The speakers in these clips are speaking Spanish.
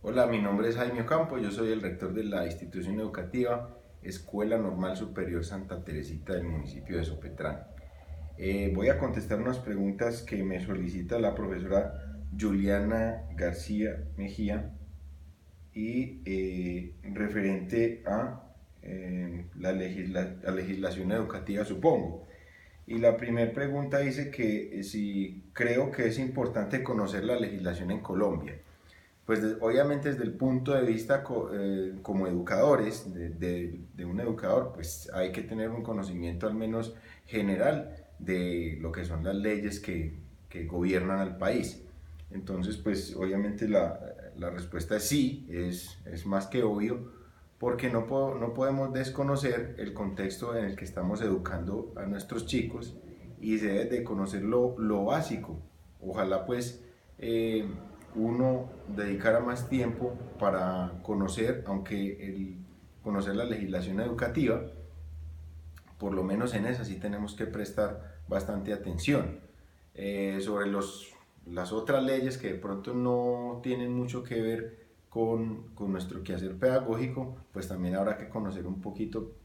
Hola, mi nombre es Jaime Ocampo, yo soy el rector de la institución educativa Escuela Normal Superior Santa Teresita del municipio de Sopetrán. Voy a contestar unas preguntas que me solicita la profesora Juliana García Mejía y referente a la legislación educativa, supongo. Y la primera pregunta dice que si creo que es importante conocer la legislación en Colombia. Pues obviamente desde el punto de vista como educadores, de un educador, pues hay que tener un conocimiento al menos general de lo que son las leyes que gobiernan al país. Entonces, pues obviamente la respuesta es sí, es más que obvio, porque no podemos desconocer el contexto en el que estamos educando a nuestros chicos y se debe de conocer lo básico. Ojalá pues uno dedicara más tiempo para conocer, aunque conocer la legislación educativa, por lo menos en esa sí tenemos que prestar bastante atención. Sobre las otras leyes que de pronto no tienen mucho que ver con nuestro quehacer pedagógico, pues también habrá que conocer un poquito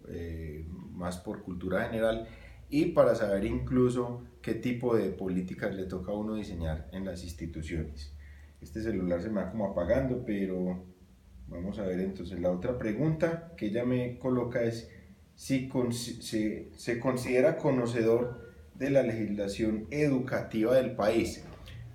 más por cultura general y para saber incluso qué tipo de políticas le toca a uno diseñar en las instituciones. Este celular se me va como apagando, pero vamos a ver entonces. La otra pregunta que ella me coloca es si se considera conocedor de la legislación educativa del país.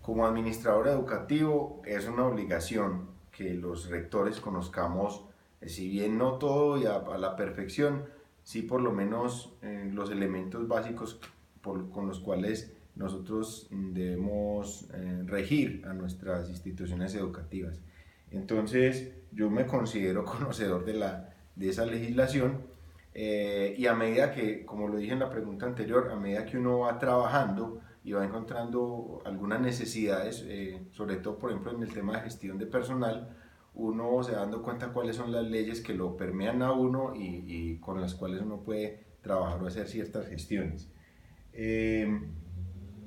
Como administrador educativo es una obligación que los rectores conozcamos, si bien no todo y a la perfección, sí por lo menos los elementos básicos con los cuales nosotros debemos regir a nuestras instituciones educativas. Entonces yo me considero conocedor de esa legislación y a medida que, como lo dije en la pregunta anterior, a medida que uno va trabajando y va encontrando algunas necesidades, sobre todo por ejemplo en el tema de gestión de personal, uno se va dando cuenta cuáles son las leyes que lo permean a uno y con las cuales uno puede trabajar o hacer ciertas gestiones. Eh,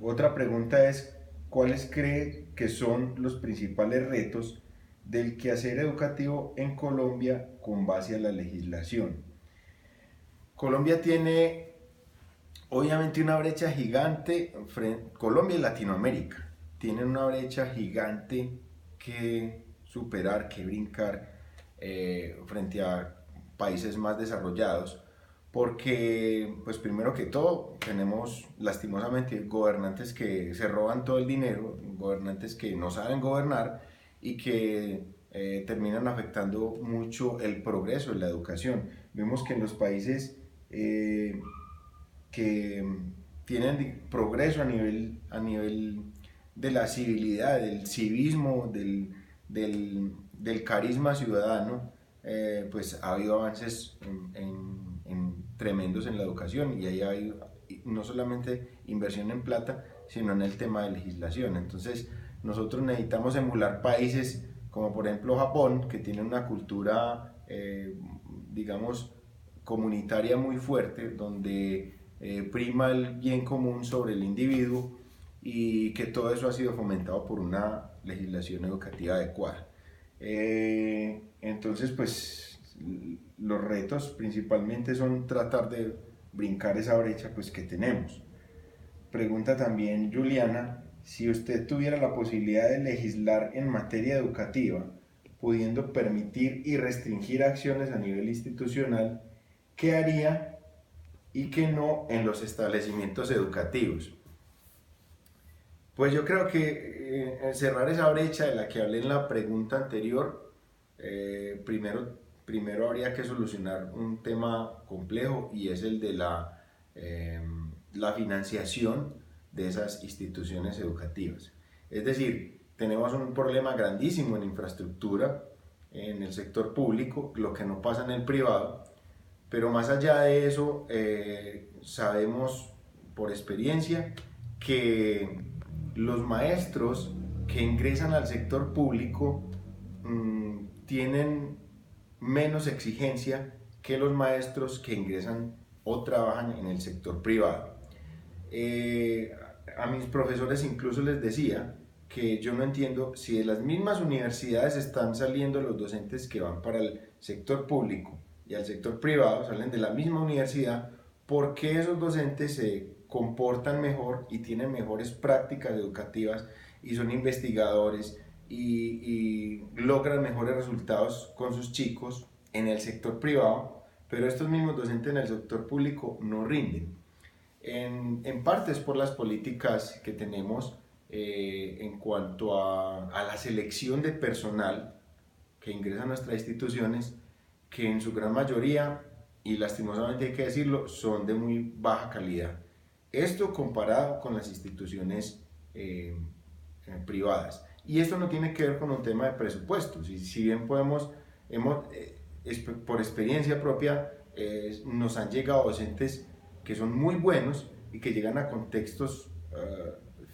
Otra pregunta es, ¿cuáles cree que son los principales retos del quehacer educativo en Colombia con base a la legislación? Colombia tiene obviamente una brecha gigante, Colombia y Latinoamérica tienen una brecha gigante que superar, que brincar frente a países más desarrollados, porque pues primero que todo tenemos lastimosamente gobernantes que se roban todo el dinero, gobernantes que no saben gobernar y que terminan afectando mucho el progreso en la educación. Vemos que en los países que tienen progreso a nivel de la civilidad, del civismo, del carisma ciudadano, pues ha habido avances tremendos en la educación y ahí hay no solamente inversión en plata, sino en el tema de legislación. Entonces nosotros necesitamos emular países como por ejemplo Japón, que tiene una cultura, digamos, comunitaria muy fuerte, donde prima el bien común sobre el individuo y que todo eso ha sido fomentado por una legislación educativa adecuada. Entonces, pues los retos principalmente son tratar de brincar esa brecha pues, que tenemos. Pregunta también Juliana, si usted tuviera la posibilidad de legislar en materia educativa, pudiendo permitir y restringir acciones a nivel institucional, ¿qué haría y qué no en los establecimientos educativos? Pues yo creo que cerrar esa brecha de la que hablé en la pregunta anterior, primero habría que solucionar un tema complejo y es el de la financiación de esas instituciones educativas. Es decir, tenemos un problema grandísimo en infraestructura en el sector público, lo que no pasa en el privado, pero más allá de eso, sabemos por experiencia que los maestros que ingresan al sector público tienen menos exigencia que los maestros que ingresan o trabajan en el sector privado. A mis profesores incluso les decía que yo no entiendo si de las mismas universidades están saliendo los docentes que van para el sector público y al sector privado, salen de la misma universidad, ¿por qué esos docentes se comportan mejor y tienen mejores prácticas educativas y son investigadores y logran mejores resultados con sus chicos en el sector privado, pero estos mismos docentes en el sector público no rinden? En parte es por las políticas que tenemos en cuanto a la selección de personal que ingresa a nuestras instituciones, que en su gran mayoría, y lastimosamente hay que decirlo, son de muy baja calidad. Esto comparado con las instituciones privadas. Y esto no tiene que ver con un tema de presupuestos. Y si bien por experiencia propia, nos han llegado docentes que son muy buenos y que llegan a contextos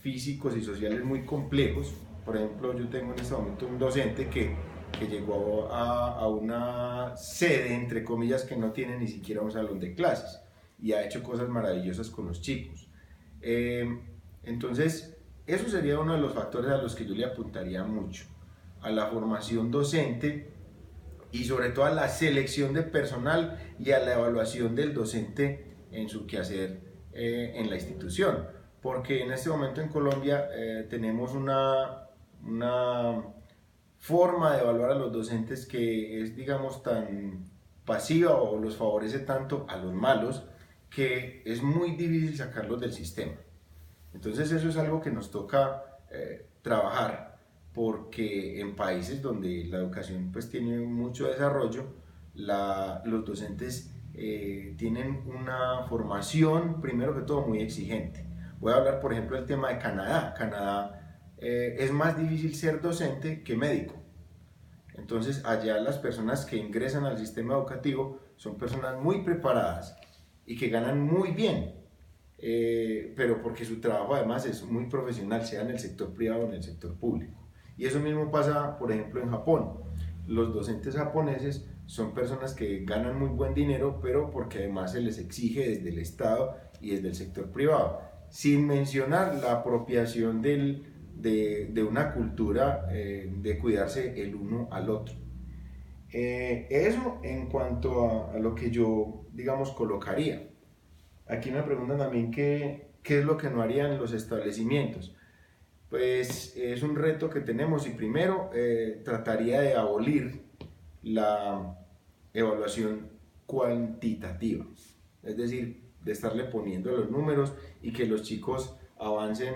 físicos y sociales muy complejos. Por ejemplo, yo tengo en este momento un docente que llegó a una sede, entre comillas, que no tiene ni siquiera un salón de clases y ha hecho cosas maravillosas con los chicos. Entonces, eso sería uno de los factores a los que yo le apuntaría mucho, a la formación docente y sobre todo a la selección de personal y a la evaluación del docente en su quehacer en la institución. Porque en este momento en Colombia tenemos una forma de evaluar a los docentes que es, digamos, tan pasiva o los favorece tanto a los malos que es muy difícil sacarlos del sistema. Entonces eso es algo que nos toca trabajar, porque en países donde la educación pues tiene mucho desarrollo, los docentes tienen una formación, primero que todo, muy exigente. Voy a hablar, por ejemplo, del tema de Canadá. Canadá es más difícil ser docente que médico. Entonces, allá las personas que ingresan al sistema educativo son personas muy preparadas y que ganan muy bien, pero porque su trabajo además es muy profesional, sea en el sector privado o en el sector público. Y eso mismo pasa, por ejemplo, en Japón. Los docentes japoneses son personas que ganan muy buen dinero, pero porque además se les exige desde el Estado y desde el sector privado, sin mencionar la apropiación de una cultura de cuidarse el uno al otro. Eso en cuanto a lo que yo, digamos, colocaría. Aquí me preguntan también qué es lo que no harían los establecimientos. Pues es un reto que tenemos y primero trataría de abolir la evaluación cuantitativa, es decir, de estarle poniendo los números y que los chicos avancen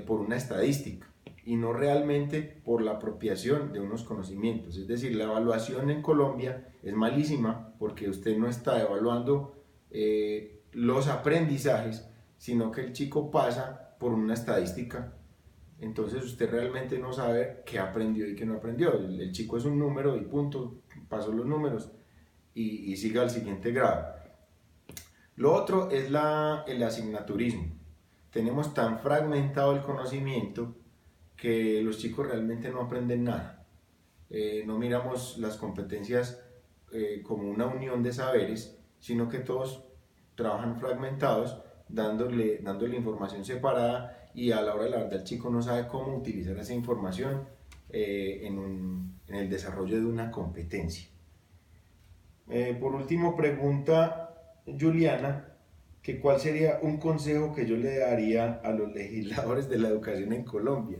por una estadística y no realmente por la apropiación de unos conocimientos. Es decir, la evaluación en Colombia es malísima porque usted no está evaluando los aprendizajes, sino que el chico pasa por una estadística. Entonces usted realmente no sabe qué aprendió y qué no aprendió. El chico es un número y punto, pasó los números y sigue al siguiente grado. Lo otro es el asignaturismo. Tenemos tan fragmentado el conocimiento que los chicos realmente no aprenden nada. No miramos las competencias como una unión de saberes, sino que todos trabajan fragmentados, dándole información separada, y a la hora de la verdad el chico no sabe cómo utilizar esa información en el desarrollo de una competencia. Por último, pregunta Juliana que cuál sería un consejo que yo le daría a los legisladores de la educación en Colombia.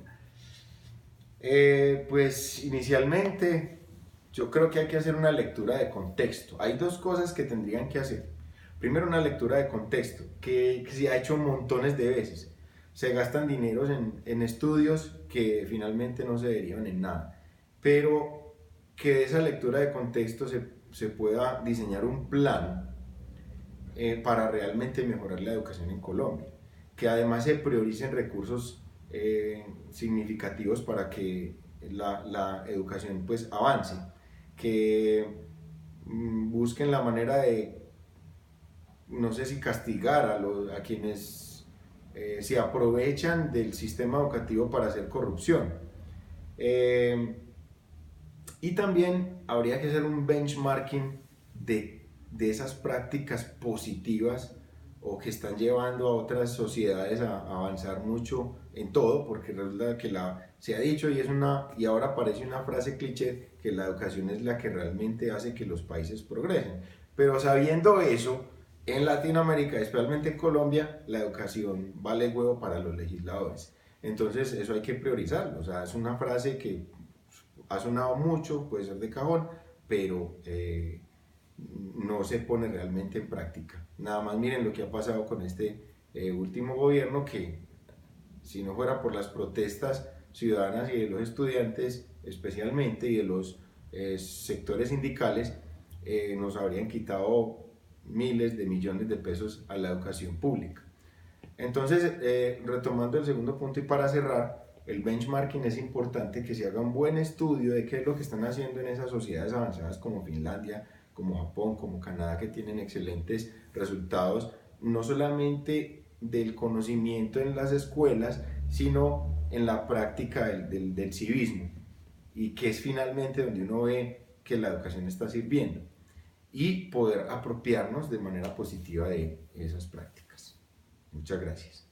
Pues inicialmente yo creo que hay que hacer una lectura de contexto. Hay dos cosas que tendrían que hacer. Primero, una lectura de contexto, que se ha hecho montones de veces. Se gastan dineros en estudios que finalmente no se derivan en nada. Pero que de esa lectura de contexto se pueda diseñar un plan para realmente mejorar la educación en Colombia. Que además se prioricen recursos significativos para que la educación pues avance. Que busquen la manera de, no sé si castigar a quienes se aprovechan del sistema educativo para hacer corrupción. Y también habría que hacer un benchmarking de esas prácticas positivas o que están llevando a otras sociedades a avanzar mucho en todo, porque resulta que se ha dicho y ahora parece una frase cliché que la educación es la que realmente hace que los países progresen. Pero sabiendo eso, en Latinoamérica, especialmente en Colombia, la educación vale huevo para los legisladores. Entonces eso hay que priorizarlo. O sea, es una frase que ha sonado mucho, puede ser de cajón, pero no se pone realmente en práctica. Nada más miren lo que ha pasado con este último gobierno, que si no fuera por las protestas ciudadanas y de los estudiantes especialmente y de los sectores sindicales, nos habrían quitado miles de millones de pesos a la educación pública. Entonces, retomando el segundo punto y para cerrar, el benchmarking es importante que se haga un buen estudio de qué es lo que están haciendo en esas sociedades avanzadas como Finlandia, como Japón, como Canadá, que tienen excelentes resultados, no solamente del conocimiento en las escuelas, sino en la práctica del civismo, y que es finalmente donde uno ve que la educación está sirviendo, y poder apropiarnos de manera positiva de esas prácticas. Muchas gracias.